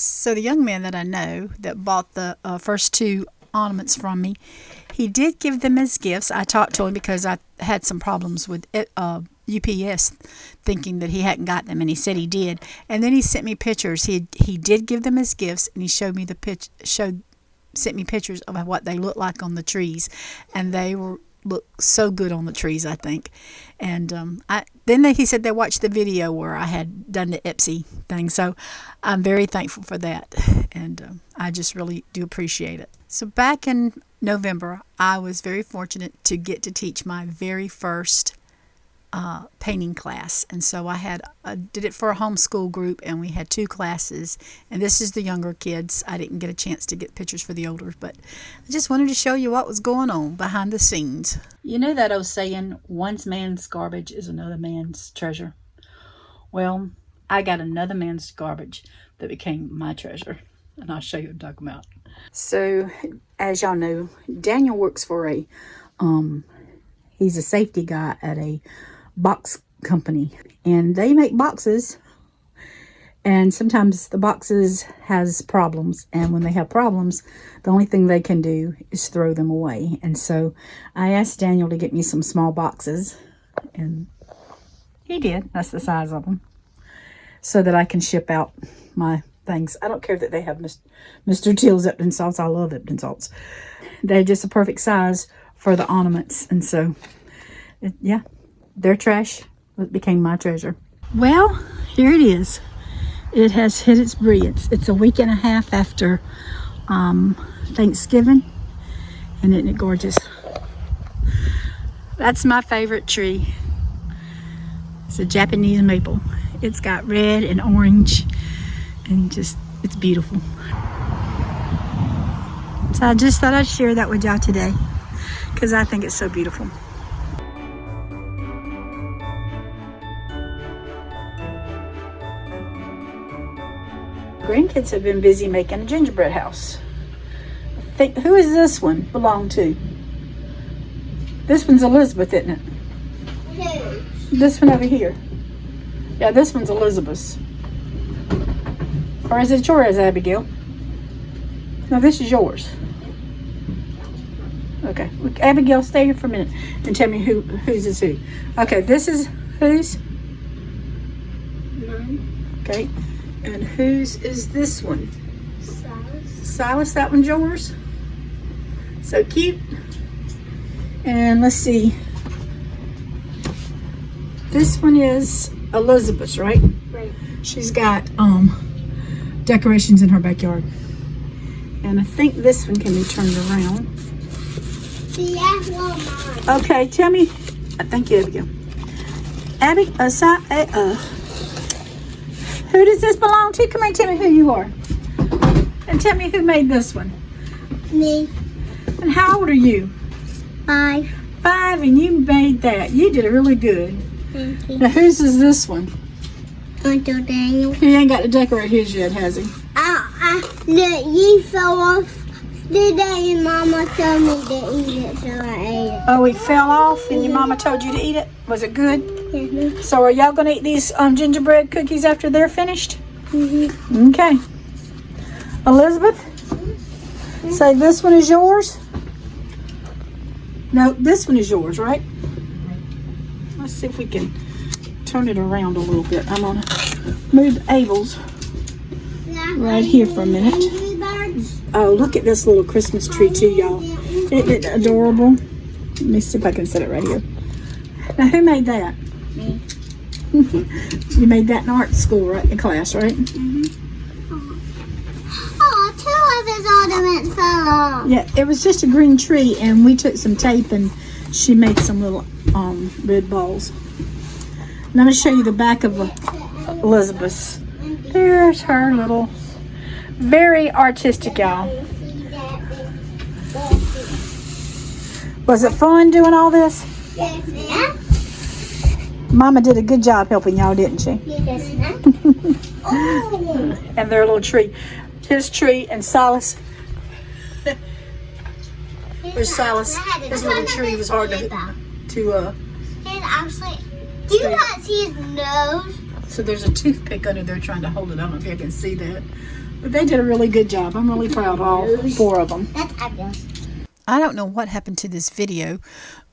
So the young man that I know that bought the first two ornaments from me, he did give them as gifts. I talked to him because I had some problems with UPS, thinking that he hadn't got them, and he said he did. And then he sent me pictures. He did give them as gifts, and he sent me pictures of what they looked like on the trees, and they look so good on the trees, I think. And he said they watched the video where I had done the Ipsy thing, so I'm very thankful for that, and I just really do appreciate it. So back in November, I was very fortunate to get to teach my very first painting class, and so I did it for a homeschool group, and we had 2 classes, and this is the younger kids. I didn't get a chance to get pictures for the older, but I just wanted to show you what was going on behind the scenes. You know that old saying, one man's garbage is another man's treasure? Well, I got another man's garbage that became my treasure, and I'll show you what I'm talking about. So, as y'all know, Daniel works for he's a safety guy at a box company, and they make boxes, and sometimes the boxes has problems, and when they have problems, the only thing they can do is throw them away. And so I asked Daniel to get me some small boxes, and he did. That's the size of them, so that I can ship out my things. I don't care that they have Mr. Till's Epsom salts. I love Epsom salts. They're just a perfect size for the ornaments, and so yeah, their trash became my treasure. Well, here it is. It has hit its brilliance. It's a week and a half after Thanksgiving, and isn't it gorgeous? That's my favorite tree. It's a Japanese maple. It's got red and orange, and it's beautiful. So I just thought I'd share that with y'all today, because I think it's so beautiful. Grandkids have been busy making a gingerbread house. Who is this one belong to? This one's Elizabeth, isn't it? Who? This one over here. Yeah, this one's Elizabeth's. Or is it yours, Abigail? No, this is yours. Okay, Abigail, stay here for a minute and tell me whose is who. Okay, this is whose? Mine. Okay, and whose is this one? Silas. Silas, that one's yours. So cute. And let's see. This one is Elizabeth's, right? Right. She's got decorations in her backyard. And I think this one can be turned around. Yeah, well, mine. Okay, tell me. Thank you, Abigail. Abby, who does this belong to? Come here and tell me who you are. And tell me who made this one. Me. And how old are you? 5. 5, and you made that. You did really good. Thank you. Now, whose is this one? Uncle Daniel. He ain't got to decorate his yet, has he? You fell off the day and Mama told me to eat it, so I ate it. Oh, he fell off, and your mama told you to eat it? Was it good? Mm-hmm. So are y'all going to eat these gingerbread cookies after they're finished? Mm-hmm. Okay. Elizabeth, say this one is yours? No, this one is yours, right? Let's see if we can turn it around a little bit. I'm going to move Abel's right here for a minute. Oh, look at this little Christmas tree too, y'all. Isn't it adorable? Let me see if I can set it right here. Now, who made that? Me. You made that in art school, right? In class, right? Oh, 2 of his ornaments fell off. Yeah, it was just a green tree, and we took some tape and she made some little red balls. And I'm going to show you the back of Elizabeth's. There's her little, very artistic, y'all. Was it fun doing all this? Yes, ma'am. Mama did a good job helping y'all, didn't she? Yes, ma'am. Oh. And their little tree. His tree and Silas. Where's Silas? His little tree was hard to He's actually, do you not see his nose? So there's a toothpick under there trying to hold it. I don't know if you can see that. But they did a really good job. I'm really proud of all 4 of them. That's obvious. I don't know what happened to this video.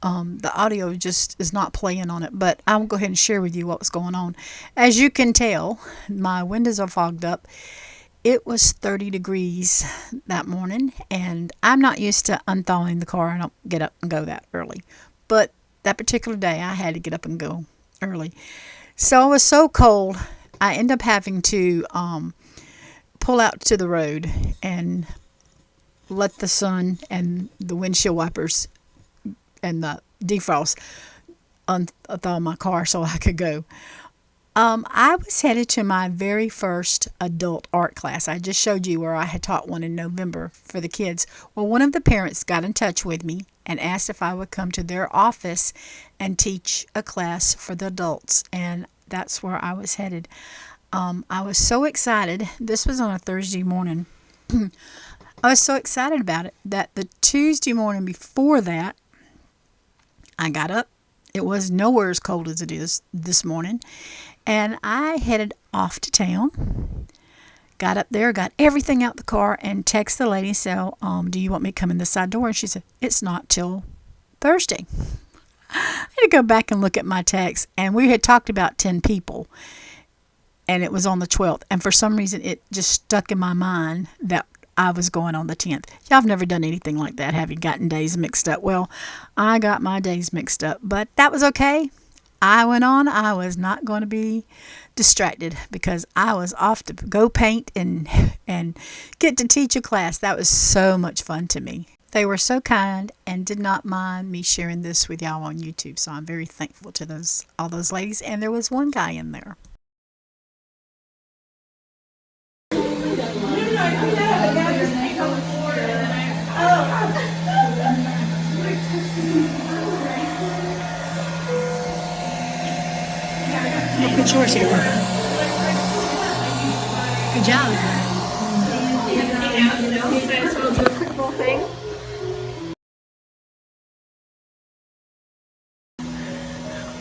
The audio just is not playing on it, but I'll go ahead and share with you what was going on. As you can tell, my windows are fogged up. It was 30 degrees that morning, and I'm not used to unthawing the car. I don't get up and go that early. But that particular day, I had to get up and go early. So it was so cold, I ended up having to pull out to the road and let the sun and the windshield wipers and the defrost unthaw my car so I could go. I was headed to my very first adult art class. I just showed you where I had taught one in November for the kids. Well, one of the parents got in touch with me and asked if I would come to their office and teach a class for the adults, and that's where I was headed. I was so excited. This was on a Thursday morning. I was so excited about it that the Tuesday morning before that, I got up. It was nowhere as cold as it is this morning. And I headed off to town. Got up there, got everything out the car, and texted the lady, said, do you want me to come in the side door? And she said, it's not till Thursday. I had to go back and look at my text, and we had talked about 10 people. And it was on the 12th. And for some reason, it just stuck in my mind that I was going on the 10th. Y'all have never done anything like that, have you? Gotten days mixed up? Well, I got my days mixed up, but that was okay. I went on. I was not going to be distracted because I was off to go paint and get to teach a class. That was so much fun to me. They were so kind and did not mind me sharing this with y'all on YouTube, so I'm very thankful to all those ladies. And there was one guy in there. Good chores here. Good job.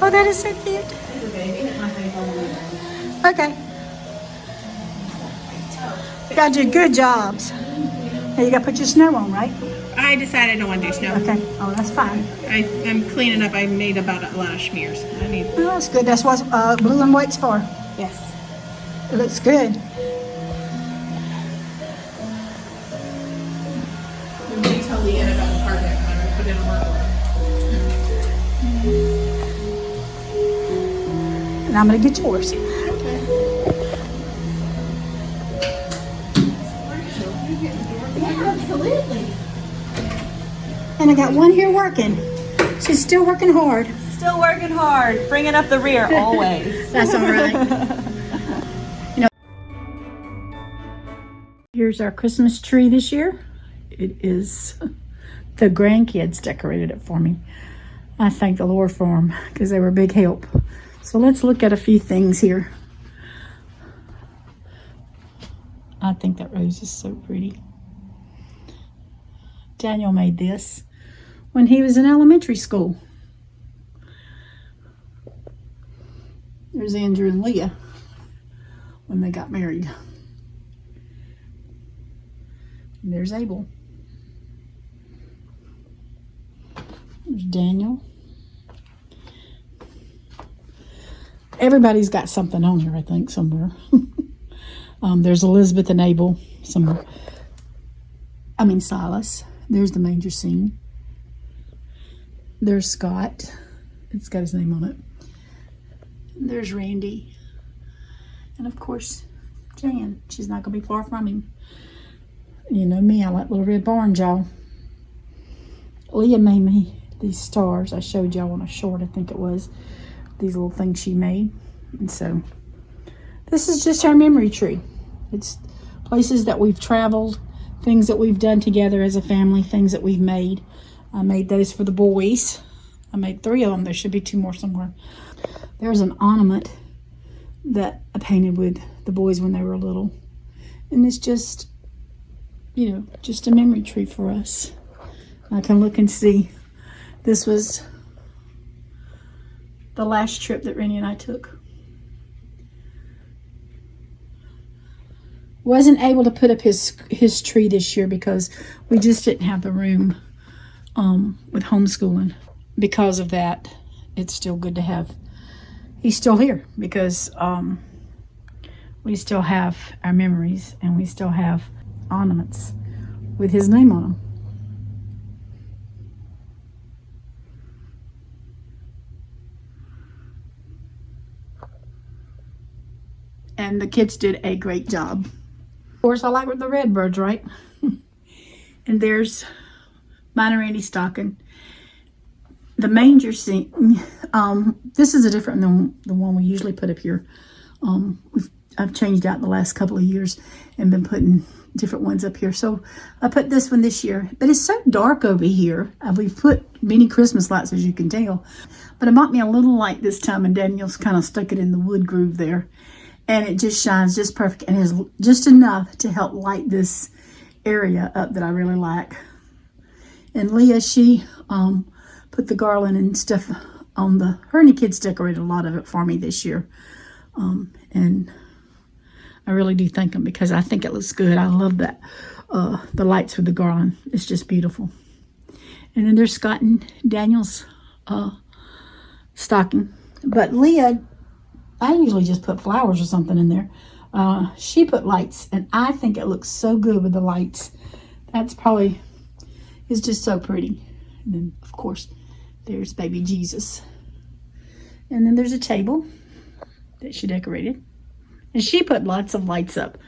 Oh, that is so cute. Okay. You gotta do good jobs. Now you gotta put your snow on, right? I decided I don't want to do snow. Okay. Oh, that's fine. I'm cleaning up. I made about a lot of smears. I need. Oh, that's good. That's what blue and white's for. Yes. It looks good. I'm going to tell Leanne about the carpet. I'm going to put it in work order. And I'm gonna get yours. Absolutely. And I got one here working. She's still working hard. Still working hard. Bringing up the rear always. That's all right. Here's our Christmas tree this year. It is, the grandkids decorated it for me. I thank the Lord for them because they were a big help. So let's look at a few things here. I think that rose is so pretty. Daniel made this when he was in elementary school. There's Andrew and Leah when they got married. And there's Abel. There's Daniel. Everybody's got something on here, I think, somewhere. There's Elizabeth and Abel somewhere. Silas. There's the manger scene. There's Scott. It's got his name on it. And there's Randy. And of course, Jan. She's not going to be far from him. You know me, I like little red barn jaw. Leah made me these stars. I showed y'all on a short, I think it was. These little things she made. And so, this is just our memory tree. It's places that we've traveled, things that we've done together as a family, things that we've made. I made those for the boys. I made 3 of them. There should be 2 more somewhere. There's an ornament that I painted with the boys when they were little. And it's just, just a memory tree for us. I can look and see. This was the last trip that Rennie and I took. Wasn't able to put up his tree this year because we just didn't have the room with homeschooling. Because of that, it's still good to have. He's still here because we still have our memories and we still have ornaments with his name on them. And the kids did a great job. Of course, I like the red birds, right? And there's mine and Randy's stocking. The manger scene, this is a different than the one we usually put up here. I've changed out the last couple of years and been putting different ones up here. So I put this one this year, but it's so dark over here. We've put many Christmas lights, as you can tell, but I bought me a little light this time, and Daniel's kind of stuck it in the wood groove there, and it just shines just perfect and has just enough to help light this area up that I really like. And Leah, she put the garland and stuff on her and the kids decorated a lot of it for me this year. And I really do thank them because I think it looks good. I love that, the lights with the garland. It's just beautiful. And then there's Scott and Daniel's stocking. But Leah, I usually just put flowers or something in there. She put lights, and I think it looks so good with the lights. That's probably, it's just so pretty. And then, of course, there's baby Jesus. And then there's a table that she decorated. And she put lots of lights up.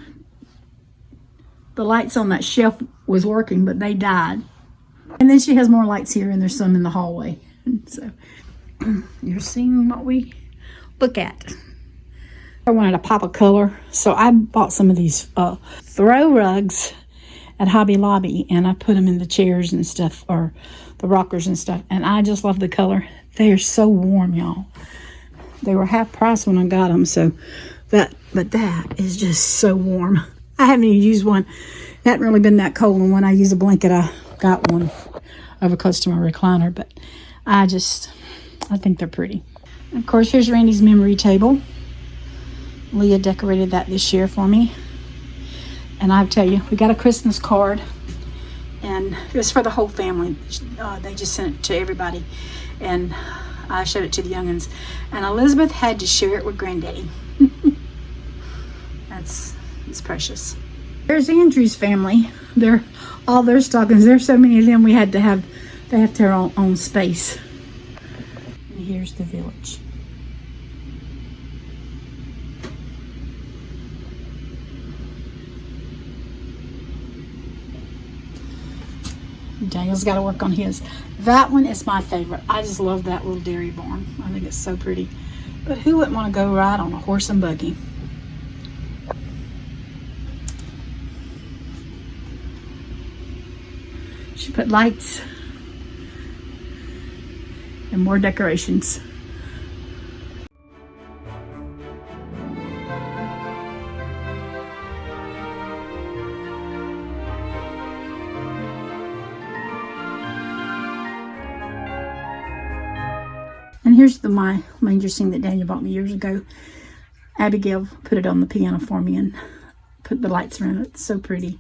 The lights on that shelf was working, but they died. And then she has more lights here, and there's some in the hallway. So you're seeing what we look at. I wanted a pop of color, so I bought some of these throw rugs at Hobby Lobby, and I put them in the chairs and stuff, or the rockers and stuff, and I just love the color. They are so warm, y'all. They were half price when I got them, so but that is just so warm. I haven't even used one. It hasn't really been that cold, and when I use a blanket, I got one over close to my recliner, but I think they're pretty. And of course, here's Randy's memory table. Leah decorated that this year for me. And I tell you, we got a Christmas card, and it was for the whole family. They just sent it to everybody, and I showed it to the youngins. And Elizabeth had to share it with Granddaddy. It's precious. There's Andrew's family. They're all their stockings. There's so many of them. They have to have their own space. And here's the village. Daniel's got to work on his. That one is my favorite. I just love that little dairy barn. I think it's so pretty. But who wouldn't want to go ride on a horse and buggy? She put lights and more decorations. And here's my manger scene that Daniel bought me years ago. Abigail put it on the piano for me and put the lights around it. It's so pretty.